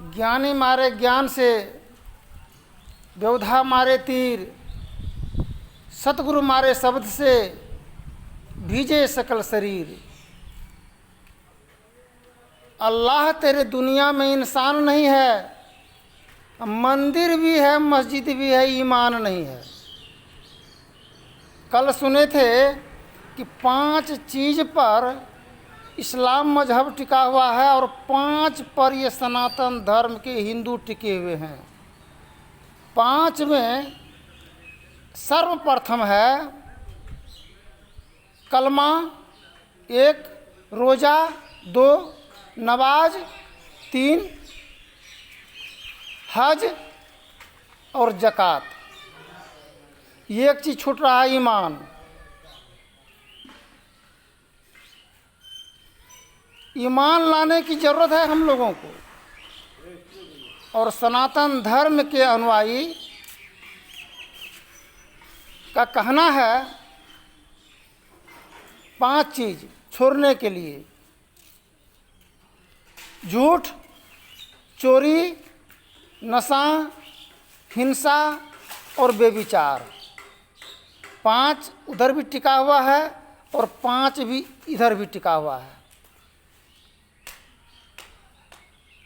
ज्ञानी मारे ज्ञान से, व्यवधा मारे तीर, सतगुरु मारे शब्द से, भीजे सकल शरीर। अल्लाह तेरे दुनिया में इंसान नहीं है, मंदिर भी है, मस्जिद भी है, ईमान नहीं है। कल सुने थे कि 5 चीज़ पर इस्लाम मजहब टिका हुआ है और 5 पर ये सनातन धर्म के हिंदू टिके हुए हैं। 5 में सर्वप्रथम है कलमा, 1 रोज़ा, 2 नमाज, 3 हज और ज़कात। ये एक चीज़ छूट रहा है, ईमान। ईमान लाने की ज़रूरत है हम लोगों को। और सनातन धर्म के अनुयायी का कहना है 5 चीज़ छोड़ने के लिए: झूठ, चोरी, नशा, हिंसा और बेविचार। 5 उधर भी टिका हुआ है और 5 भी इधर भी टिका हुआ है।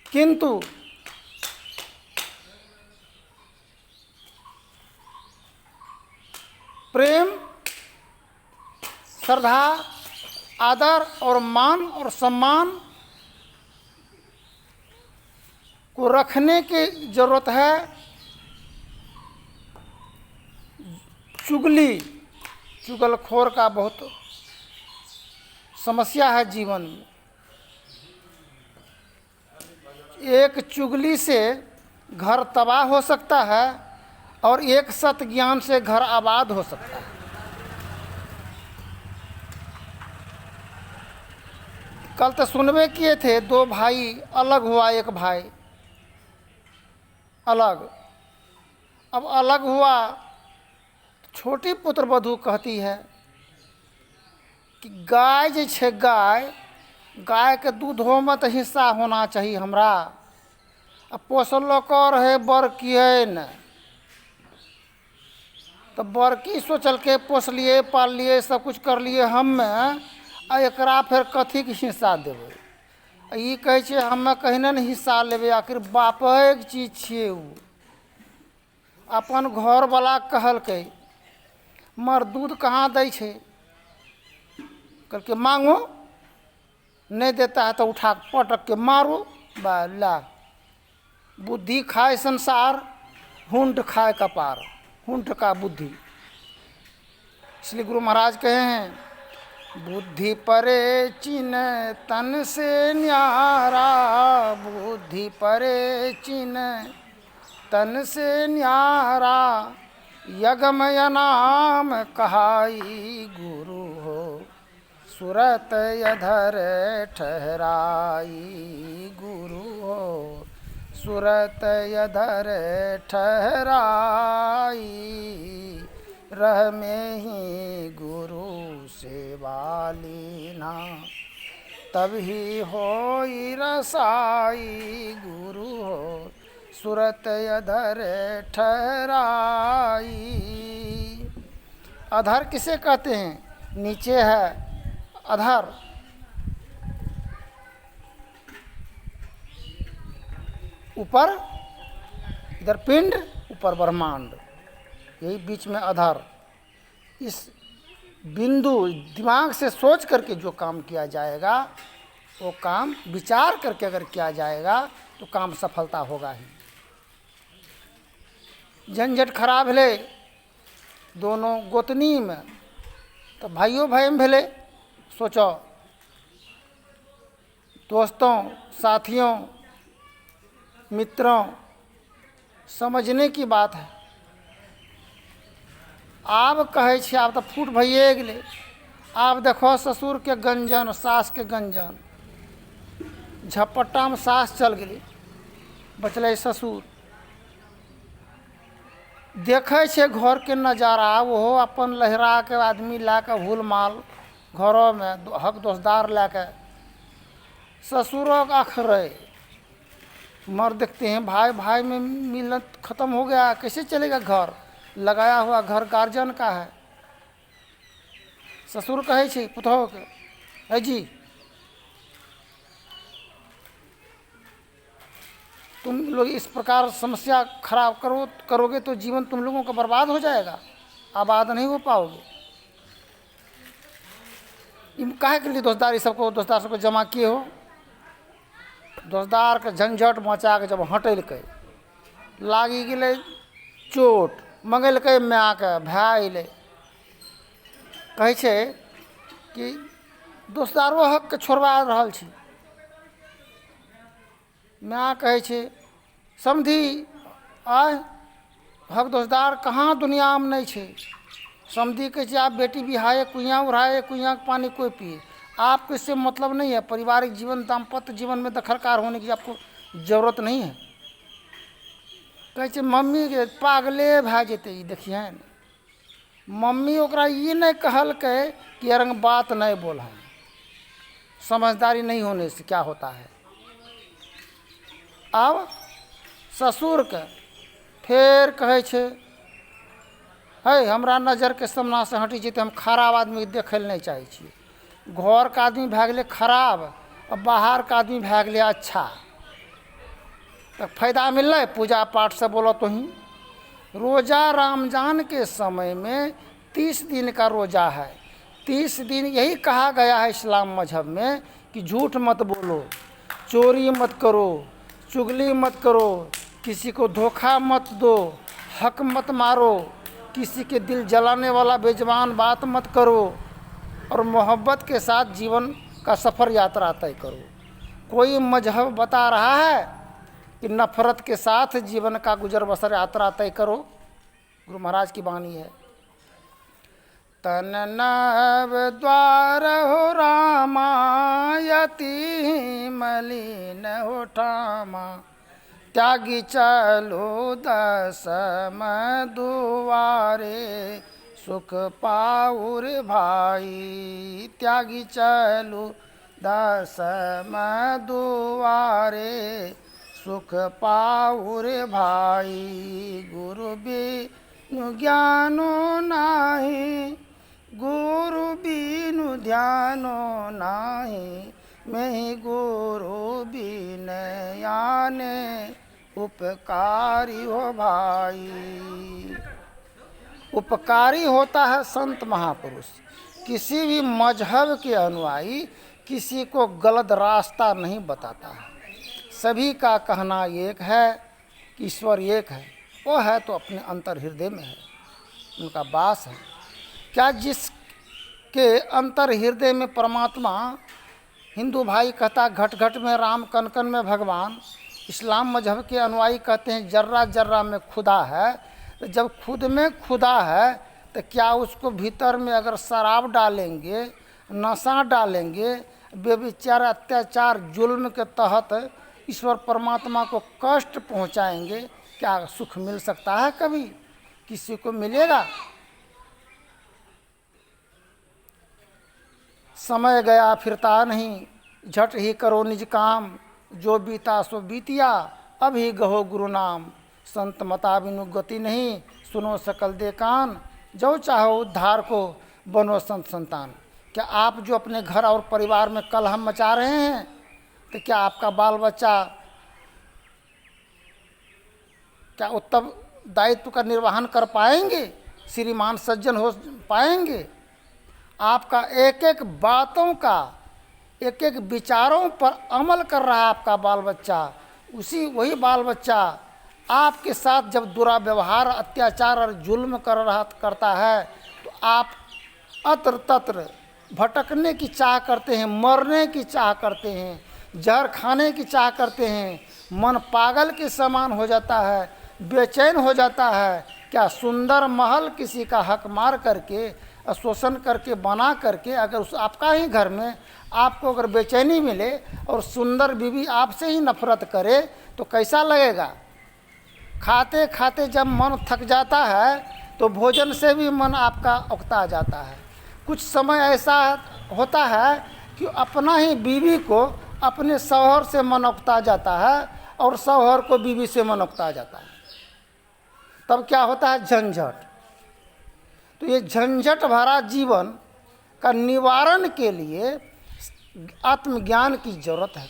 किंतु प्रेम, श्रद्धा, आदर और मान और सम्मान को रखने की ज़रूरत है। चुगलखोर का बहुत समस्या है जीवन में। एक चुगली से घर तबाह हो सकता है और एक सत ज्ञान से घर आबाद हो सकता है। कल तो सुनबे किए थे, 2 भाई अलग हुआ, एक भाई अलग। अब अलग हुआ, छोटी पुत्रवधू कहती है कि गाय जे छै, गाय के दूधो में तो हिस्सा होना चाहिए हमरा। अब पोसलो कर है बड़की है न, तो बड़की सोचल के पोसलिए, पाललिए, सब कुछ कर लिए हमें, आ एकरा फिर कथी के हिस्सा देबै? ई कहै छै हमें कहिने ने हिस्सा लेबै, आखिर बापक चीज छियै उ। अपन घरवला कहलकै मर दूध कहाँ दै छै? कहलकै मांगो, नहीं देता है तो उठा पटक के मारो। ला बुद्धि खाए संसार, हुंड खाए कपार। हुंड का बुद्धि। इसलिए गुरु महाराज कहे हैं, बुद्धि परे चिन तन से न्यारा, बुद्धि परे चिन तन से न्यारा, यगमय नाम कहाई गुरु हो, सुरत अधर ठहराई गुरु हो, सुरत अधर ठहराई, रह में ही गुरु सेवा लीना, तभी होई रसाई गुरु हो, सुरत अधर ठहराई। अधर किसे कहते हैं? नीचे है अधर, ऊपर इधर पिंड, ऊपर ब्रह्मांड, यही बीच में अधर। इस बिंदु दिमाग से सोच करके जो काम किया जाएगा, वो काम विचार करके अगर किया जाएगा तो काम सफलता होगा ही। झंझट खराब भेले दोनों गोतनी में, तो भाइयों भाई में भेले। सोचो, दोस्तों, साथियों, मित्रों, समझने की बात है। आब कहै छी, आब तो फूट भइए गेलै। आब देखो ससुर के गंजन, सास के गंजन, झपट्टा में सास चल गेली, बचलै ससुर। देखै छै घर के नजारा, ओहो अपन लहरा के आदमी ला के हुल माल घरों में हक दोस्तार ला के, ससुरों के अखरै मर देखते हैं भाई भाई में मिलत खत्म हो गया, कैसे चलेगा घर? लगाया हुआ घर गार्जियन का है। ससुर कहे छे पुतोह के, है जी तुम लोग इस प्रकार समस्या खराब करोगे तो जीवन तुम लोगों का बर्बाद हो जाएगा, आबाद नहीं हो पाओगे। काहे के लिए दोस्तदार सबको जमा किए हो? दोस्तदार के झंझट मचा के जब हटेलकै, लागी गेलै चोट, मंगेलकै माँ के, भाई अयलै, कहै छै कि दोस्तदारो हक के छोड़वा रहल छी। माँ कहै छै समधी आय हक दोस्तदार कहाँ दुनिया में नहीं छै। समधी कहै छै आप बेटी बिहाए कुइयाँ उड़ाए, कुइयाँ के पानी कोई पिए, आपको इससे मतलब नहीं है। पारिवारिक जीवन दाम्पत्य जीवन में दखलकार होने की आपको जरूरत नहीं है। कहै छै मम्मी के पागले भए जेतै ई, देखिए मम्मी ओकरा ये नहीं कहलकै कि रंग बात नहीं बोल, समझदारी नहीं होने से क्या होता है। अब ससुर के फिर कहे छे है हमरा नजर के सामना से हटी जेते, हम खराब आदमी देखे नहीं चाहे छी। घर का आदमी भए गेलै खराब, और बाहर का आदमी भए गेलै अच्छा, तो फायदा मिललै पूजा पाठ से बोलो तो ही। रोजा रमजान के समय में 30 दिन का रोजा है। 30 दिन यही कहा गया है इस्लाम मजहब में कि झूठ मत बोलो, चोरी मत करो, चुगली मत करो, किसी को धोखा मत दो, हक मत मारो, किसी के दिल जलाने वाला बेज़ुबान बात मत करो, और मोहब्बत के साथ जीवन का सफ़र यात्रा तय करो। कोई मजहब बता रहा है कि नफ़रत के साथ जीवन का गुजर बसर यात्रा तय करो? गुरु महाराज की वाणी है, तन नव द्वार हो रामा, यति मलिन हो ठामा, त्यागी चलो दसम दुआरे, सुख पाउर भाई। त्यागी चलो दसम दुआरे, सुख पाउर भाई। गुरु बिनु ज्ञानो नाही, गुरु बिनु ध्यानो नाही, मैं ही गुरु बिन आने, उपकारी हो भाई। उपकारी होता है संत महापुरुष। किसी भी मजहब के अनुयायी किसी को गलत रास्ता नहीं बताता है। सभी का कहना एक है कि ईश्वर एक है, वो है तो अपने अंतर हृदय में है, उनका वास है। क्या जिसके अंतर हृदय में परमात्मा, हिंदू भाई कहता घट घट में राम, कन कन में भगवान, इस्लाम मजहब के अनुयायी कहते हैं जर्रा जर्रा में खुदा है। तो जब खुद में खुदा है तो क्या उसको भीतर में अगर शराब डालेंगे, नशा डालेंगे, बेविचार अत्याचार जुल्म के तहत ईश्वर परमात्मा को कष्ट पहुंचाएंगे, क्या सुख मिल सकता है? कभी किसी को मिलेगा? समय गया फिरता नहीं, झट ही करो निज काम, जो बीता सो बीतिया, अभी गहो गुरु नाम। संत मता बिनु गति नहीं, सुनो सकल दे कान, जो चाहो उद्धार को बनो संत संतान। क्या आप जो अपने घर और परिवार में कलह मचा रहे हैं, तो क्या आपका बाल बच्चा क्या उत्तम दायित्व का निर्वहन कर पाएंगे? श्रीमान सज्जन हो पाएंगे? आपका एक एक बातों का, एक एक विचारों पर अमल कर रहा है आपका बाल बच्चा, वही बाल बच्चा आपके साथ जब बुरा व्यवहार, अत्याचार और जुल्म करता है, तो आप अत्र तत्र भटकने की चाह करते हैं, मरने की चाह करते हैं, जहर खाने की चाह करते हैं। मन पागल के समान हो जाता है, बेचैन हो जाता है। क्या सुंदर महल किसी का हक मार करके, शोषण करके, बना करके, अगर उस आपका ही घर में आपको अगर बेचैनी मिले और सुंदर बीवी आपसे ही नफरत करे, तो कैसा लगेगा? खाते खाते जब मन थक जाता है तो भोजन से भी मन आपका उकता जाता है। कुछ समय ऐसा होता है कि अपना ही बीवी को अपने शौहर से मन उकता जाता है, और शौहर को बीवी से मन उकता जाता है। तब क्या होता है? झंझट। तो ये झंझट भरा जीवन का निवारण के लिए आत्मज्ञान की जरूरत है।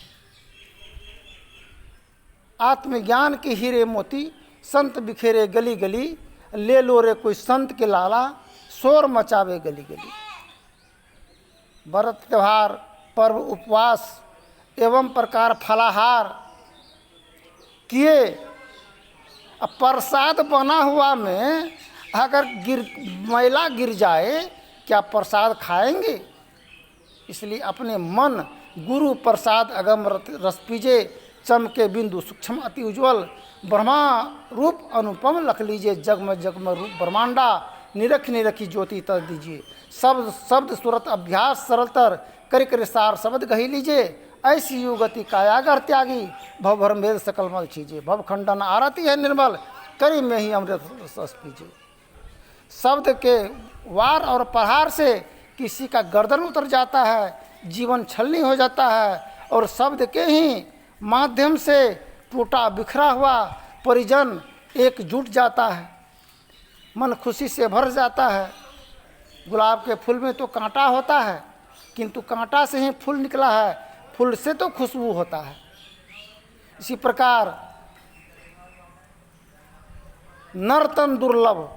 आत्मज्ञान के हीरे मोती संत बिखेरे गली गली, ले लो रे कोई संत के लाला, शोर मचावे गली गली। व्रत त्योहार पर्व उपवास एवं प्रकार फलाहार किए, अब प्रसाद बना हुआ में अगर मैला गिर जाए, क्या प्रसाद खाएंगे? इसलिए अपने मन गुरु प्रसाद अगम रस पीजे, चमके बिंदु सूक्ष्म अति उज्ज्वल, ब्रह्मा रूप अनुपम लख लीजिए, जगम रूप ब्रह्मांडा, निरख निरखी ज्योति तर दीजिए। शब्द शब्द सुरत अभ्यास सरलतर, कर कर सार शब्द कही लीजिए, ऐसी युगति कायागर त्यागी, भव भरम भेद सकल मल छीजिए, भव खंडन आरती है निर्मल, करी में ही अमृत रस पीजिए। शब्द के वार और प्रहार से किसी का गर्दन उतर जाता है, जीवन छलनी हो जाता है, और शब्द के ही माध्यम से टूटा बिखरा हुआ परिजन एकजुट जाता है, मन खुशी से भर जाता है। गुलाब के फूल में तो कांटा होता है, किंतु कांटा से ही फूल निकला है, फूल से तो खुशबू होता है। इसी प्रकार नर्तन दुर्लभ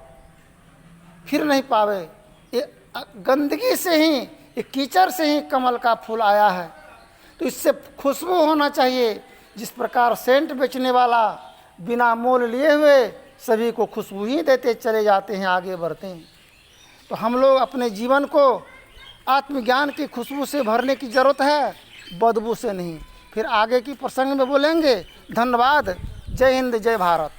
फिर नहीं पावे, ये गंदगी से ही, ये कीचड़ से ही कमल का फूल आया है, तो इससे खुशबू होना चाहिए। जिस प्रकार सेंट बेचने वाला बिना मोल लिए हुए सभी को खुशबू ही देते चले जाते हैं, आगे बढ़ते हैं। तो हम लोग अपने जीवन को आत्मज्ञान की खुशबू से भरने की ज़रूरत है, बदबू से नहीं। फिर आगे की प्रसंग में बोलेंगे। धन्यवाद। जय हिंद, जय भारत।